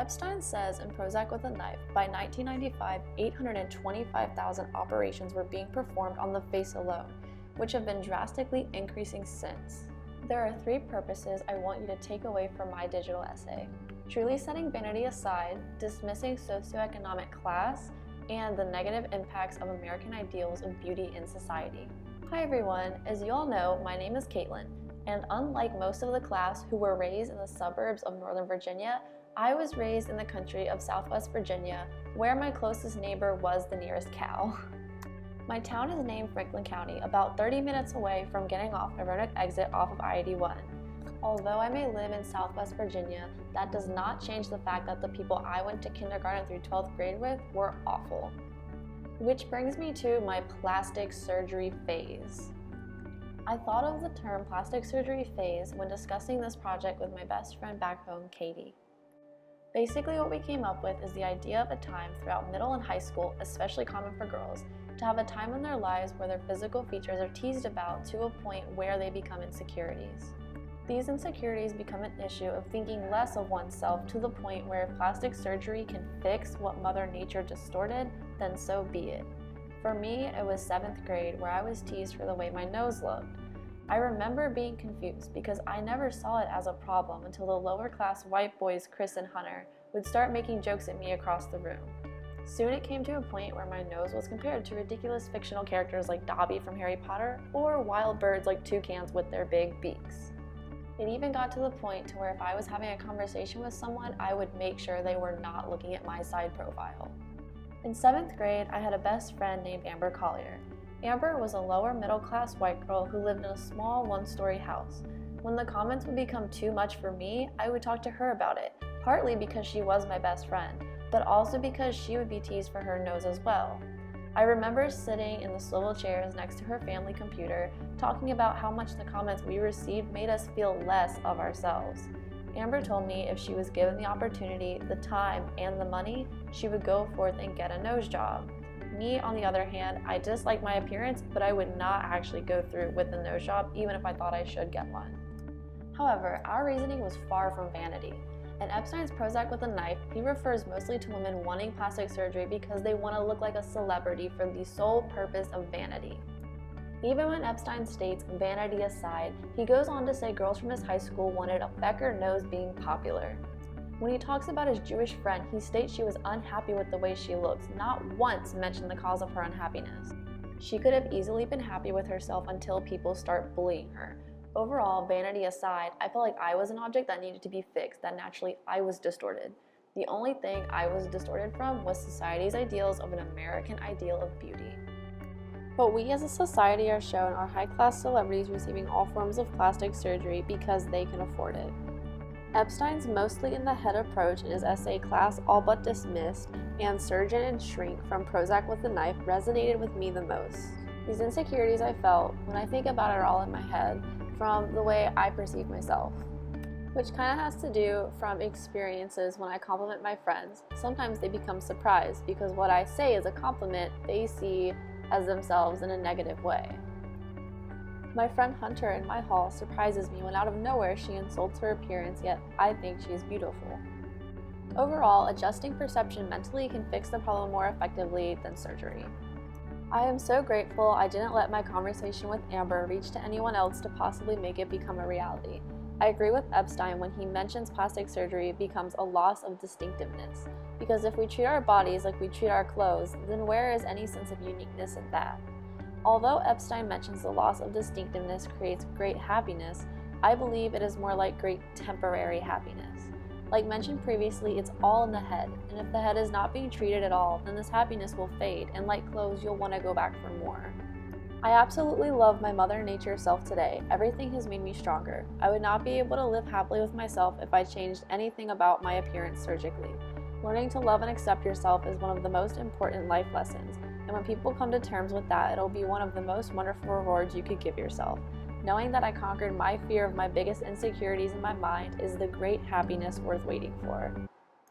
Epstein says in Prozac with a Knife, by 1995, 825,000 operations were being performed on the face alone, which have been drastically increasing since. There are 3 purposes I want you to take away from my digital essay: truly setting vanity aside, dismissing socioeconomic class, and the negative impacts of American ideals of beauty in society. Hi everyone, as you all know, my name is Kaitlin, and unlike most of the class who were raised in the suburbs of Northern Virginia, I was raised in the country of Southwest Virginia, where my closest neighbor was the nearest cow. My town is named Franklin County, about 30 minutes away from getting off the Roanoke exit off of I-81. Although I may live in Southwest Virginia, that does not change the fact that the people I went to kindergarten through 12th grade with were awful. Which brings me to my plastic surgery phase. I thought of the term plastic surgery phase when discussing this project with my best friend back home, Katie. Basically what we came up with is the idea of a time throughout middle and high school, especially common for girls, to have a time in their lives where their physical features are teased about to a point where they become insecurities. These insecurities become an issue of thinking less of oneself to the point where if plastic surgery can fix what Mother Nature distorted, then so be it. For me, it was 7th grade where I was teased for the way my nose looked. I remember being confused because I never saw it as a problem until the lower class white boys Chris and Hunter would start making jokes at me across the room. Soon it came to a point where my nose was compared to ridiculous fictional characters like Dobby from Harry Potter or wild birds like toucans with their big beaks. It even got to the point to where if I was having a conversation with someone, I would make sure they were not looking at my side profile. In 7th grade, I had a best friend named Amber Collier. Amber was a lower middle class white girl who lived in a small 1-story house. When the comments would become too much for me, I would talk to her about it, partly because she was my best friend, but also because she would be teased for her nose as well. I remember sitting in the swivel chairs next to her family computer, talking about how much the comments we received made us feel less of ourselves. Amber told me if she was given the opportunity, the time, and the money, she would go forth and get a nose job. Me, on the other hand, I disliked my appearance, but I would not actually go through with the nose job even if I thought I should get one. However, our reasoning was far from vanity. In Epstein's Prozac with a Knife, he refers mostly to women wanting plastic surgery because they want to look like a celebrity for the sole purpose of vanity. Even when Epstein states vanity aside, he goes on to say girls from his high school wanted a Becker nose being popular. When he talks about his Jewish friend, he states she was unhappy with the way she looks, not once mentioned the cause of her unhappiness. She could have easily been happy with herself until people start bullying her. Overall, vanity aside, I felt like I was an object that needed to be fixed, that naturally I was distorted. The only thing I was distorted from was society's ideals of an American ideal of beauty. What we as a society are shown are high-class celebrities receiving all forms of plastic surgery because they can afford it. Epstein's mostly in the head approach in his essay Class All But Dismissed and Surgeon and Shrink from Prozac with a Knife resonated with me the most. These insecurities I felt, when I think about it, are all in my head from the way I perceive myself, which kind of has to do from experiences when I compliment my friends. Sometimes they become surprised because what I say is a compliment they see as themselves in a negative way. My friend Hunter in my hall surprises me when out of nowhere she insults her appearance, yet I think she is beautiful. Overall, adjusting perception mentally can fix the problem more effectively than surgery. I am so grateful I didn't let my conversation with Amber reach to anyone else to possibly make it become a reality. I agree with Epstein when he mentions plastic surgery becomes a loss of distinctiveness, because if we treat our bodies like we treat our clothes, then where is any sense of uniqueness in that? Although Epstein mentions the loss of distinctiveness creates great happiness, I believe it is more like great temporary happiness. Like mentioned previously, it's all in the head, and if the head is not being treated at all, then this happiness will fade, and like clothes, you'll want to go back for more. I absolutely love my Mother Nature self today. Everything has made me stronger. I would not be able to live happily with myself if I changed anything about my appearance surgically. Learning to love and accept yourself is one of the most important life lessons, and when people come to terms with that, it'll be one of the most wonderful rewards you could give yourself. Knowing that I conquered my fear of my biggest insecurities in my mind is the great happiness worth waiting for.